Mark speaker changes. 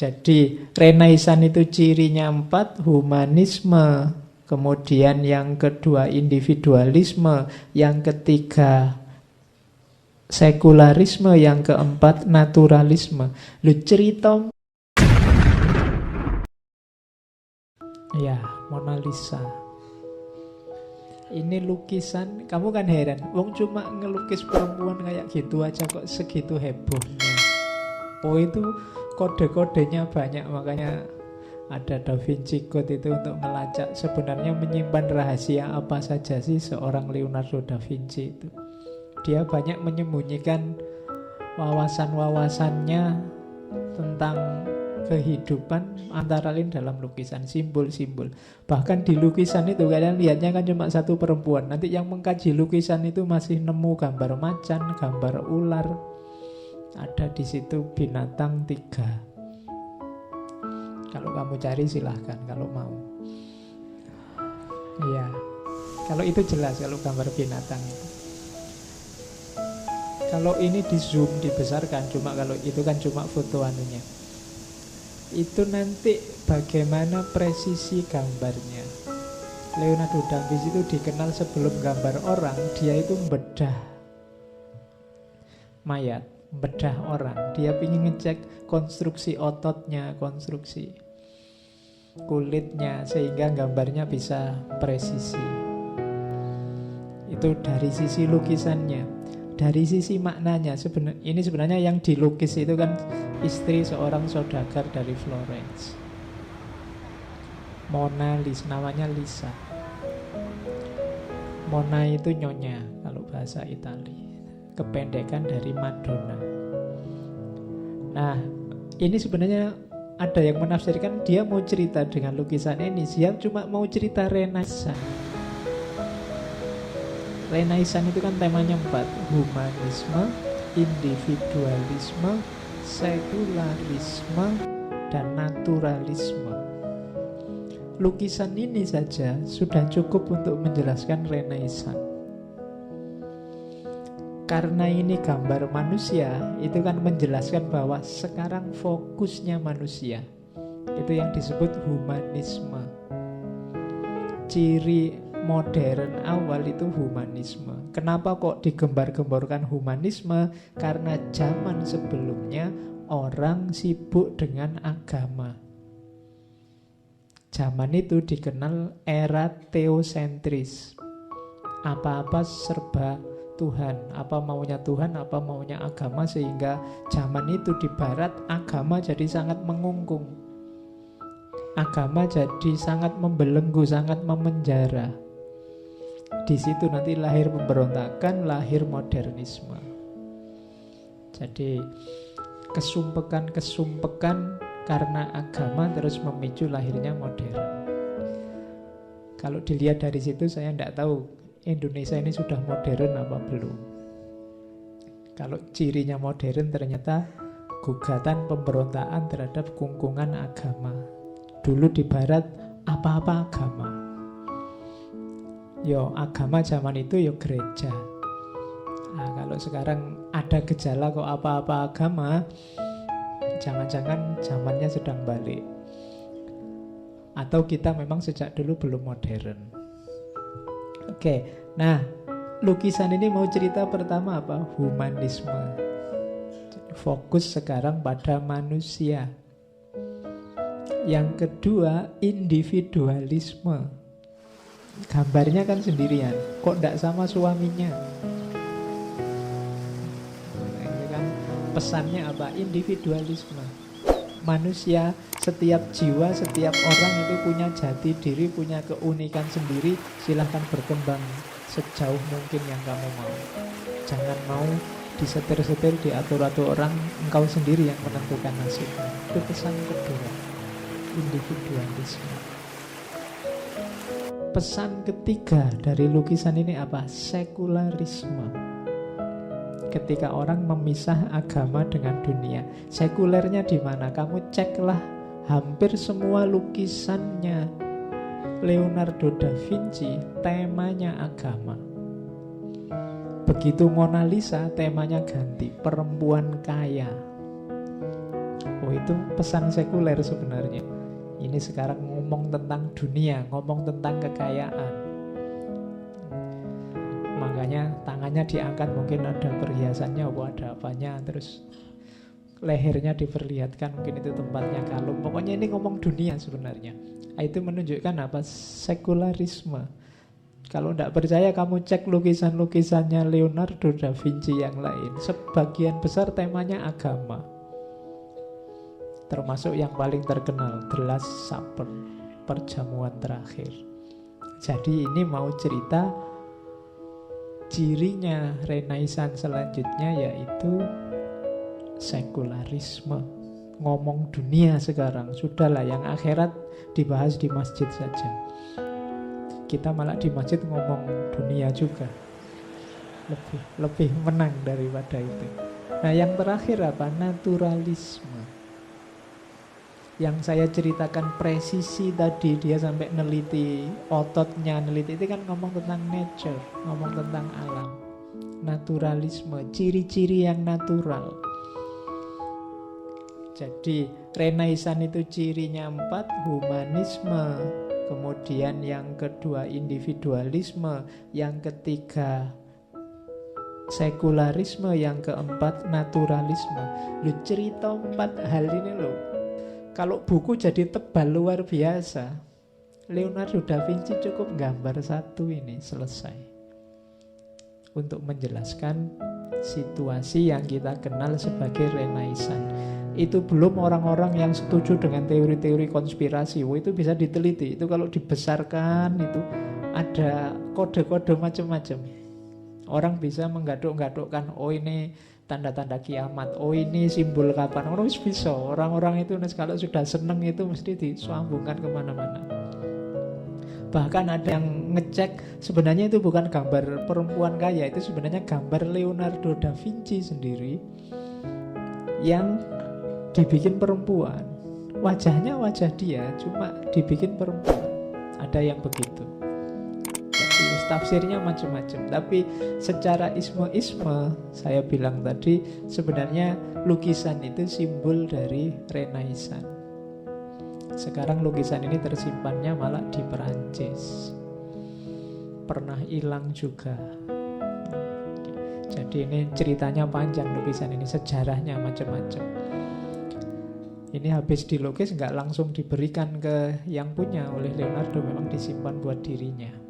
Speaker 1: Jadi Renaissance itu cirinya 4, humanisme, kemudian yang kedua individualisme, yang ketiga sekularisme, yang keempat naturalisme. Lu cerita ya, Mona Lisa. Ini lukisan, kamu kan heran, wong cuma ngelukis perempuan kayak gitu aja kok segitu hebohnya. Oh itu kode-kodenya banyak, makanya ada Da Vinci Code itu untuk melacak sebenarnya menyimpan rahasia apa saja sih seorang Leonardo da Vinci itu. Dia banyak menyembunyikan wawasan-wawasannya tentang kehidupan, antara lain dalam lukisan, simbol-simbol. Bahkan di lukisan itu kalian lihatnya kan cuma satu perempuan. Nanti yang mengkaji lukisan itu masih nemu gambar macan, gambar ular. Ada di situ binatang 3. Kalau kamu cari silahkan kalau mau. Iya, kalau itu jelas kalau gambar binatang itu. Kalau ini di zoom dibesarkan, cuma kalau itu kan cuma foto anunya. Itu nanti bagaimana presisi gambarnya. Leonardo da Vinci itu dikenal sebelum gambar orang, dia itu bedah mayat, bedah orang. Dia ingin ngecek konstruksi ototnya, konstruksi kulitnya, sehingga gambarnya bisa presisi. Itu dari sisi lukisannya. Dari sisi maknanya, ini sebenarnya yang dilukis itu kan istri seorang saudagar dari Florence, Mona Lisa, namanya Lisa. Mona itu nyonya kalau bahasa Itali, kependekan dari Madonna. Nah, ini sebenarnya ada yang menafsirkan dia mau cerita dengan lukisan ini, dia cuma mau cerita Renaissance. Renaissance itu kan temanya 4, humanisme, individualisme, sekularisme, dan naturalisme. Lukisan ini saja sudah cukup untuk menjelaskan Renaissance. Karena ini gambar manusia, itu kan menjelaskan bahwa sekarang fokusnya manusia. Itu yang disebut humanisme. Ciri modern awal itu humanisme. Kenapa kok digembar-gemborkan humanisme? Karena zaman sebelumnya orang sibuk dengan agama. Zaman itu dikenal era teosentris. Apa-apa serba Tuhan, apa maunya Tuhan, apa maunya agama, sehingga zaman itu di barat agama jadi sangat mengungkung. Agama jadi sangat membelenggu, sangat memenjara. Di situ nanti lahir pemberontakan, lahir modernisme. Jadi kesumpekan karena agama terus memicu lahirnya modern. Kalau dilihat dari situ saya tidak tahu Indonesia ini sudah modern apa belum. Kalau cirinya modern ternyata gugatan pemberontakan terhadap kungkungan agama. Dulu di barat apa-apa agama. Yo agama zaman itu yo gereja. Nah, kalau sekarang ada gejala kok apa-apa agama, jangan-jangan zamannya sedang balik. Atau kita memang sejak dulu belum modern. Oke, nah lukisan ini mau cerita pertama apa? Humanisme. Fokus sekarang pada manusia. Yang kedua, individualisme. Gambarnya kan sendirian, kok tidak sama suaminya? Ini kan pesannya apa? Individualisme. Manusia, setiap jiwa, setiap orang itu punya jati diri, punya keunikan sendiri. Silahkan berkembang sejauh mungkin yang kamu mau. Jangan mau disetir-setir, diatur-atur orang. Engkau sendiri yang menentukan nasibmu. Itu pesan kedua, individualisme. Pesan ketiga dari lukisan ini apa? Sekularisme. Ketika orang memisah agama dengan dunia, sekulernya di mana? Kamu ceklah hampir semua lukisannya Leonardo da Vinci temanya agama. Begitu Mona Lisa temanya ganti, perempuan kaya. Oh itu pesan sekuler sebenarnya. Ini sekarang ngomong tentang dunia, ngomong tentang kekayaan. Makanya tangannya diangkat, mungkin ada perhiasannya, ada apanya, terus lehernya diperlihatkan, mungkin itu tempatnya kalung. Pokoknya ini ngomong dunia sebenarnya. Itu menunjukkan apa? Sekularisme. Kalau tidak percaya kamu cek lukisan-lukisannya Leonardo da Vinci yang lain. Sebagian besar temanya agama. Termasuk yang paling terkenal, The Last Supper, perjamuan terakhir. Jadi ini mau cerita cirinya Renaissance selanjutnya, yaitu sekularisme. Ngomong dunia sekarang. Sudahlah, yang akhirat dibahas di masjid saja. Kita malah di masjid ngomong dunia juga. Lebih menang daripada itu. Nah, yang terakhir apa? Naturalisme. Yang saya ceritakan presisi tadi, dia sampai neliti ototnya, neliti itu kan ngomong tentang nature, ngomong tentang alam. Naturalisme, ciri-ciri yang natural. Jadi Renaissance itu cirinya 4, humanisme, kemudian yang kedua individualisme, yang ketiga sekularisme, yang keempat naturalisme. Lu cerita 4 hal ini loh. Kalau buku jadi tebal luar biasa. Leonardo da Vinci cukup gambar 1 ini selesai untuk menjelaskan situasi yang kita kenal sebagai Renaissance. Itu belum orang-orang yang setuju dengan teori-teori konspirasi. Itu bisa diteliti. Itu kalau dibesarkan itu ada kode-kode macam-macam. Orang bisa menggaduk-gadukkan, oh ini tanda-tanda kiamat, oh ini simbol kapan. Orang bisa. Orang-orang itu kalau sudah seneng itu mesti disambungkan kemana-mana. Bahkan ada yang ngecek sebenarnya itu bukan gambar perempuan kaya, itu sebenarnya gambar Leonardo da Vinci sendiri yang dibikin perempuan. Wajahnya wajah dia, cuma dibikin perempuan. Ada yang begitu. Jadi tafsirnya macam-macam. Tapi secara isme-isme, saya bilang tadi, sebenarnya lukisan itu simbol dari Renaissance. Sekarang lukisan ini tersimpannya malah di Perancis. Pernah hilang juga. Jadi ini ceritanya panjang lukisan ini, sejarahnya macam-macam. Ini habis dilukis nggak langsung diberikan ke yang punya oleh Leonardo, memang disimpan buat dirinya.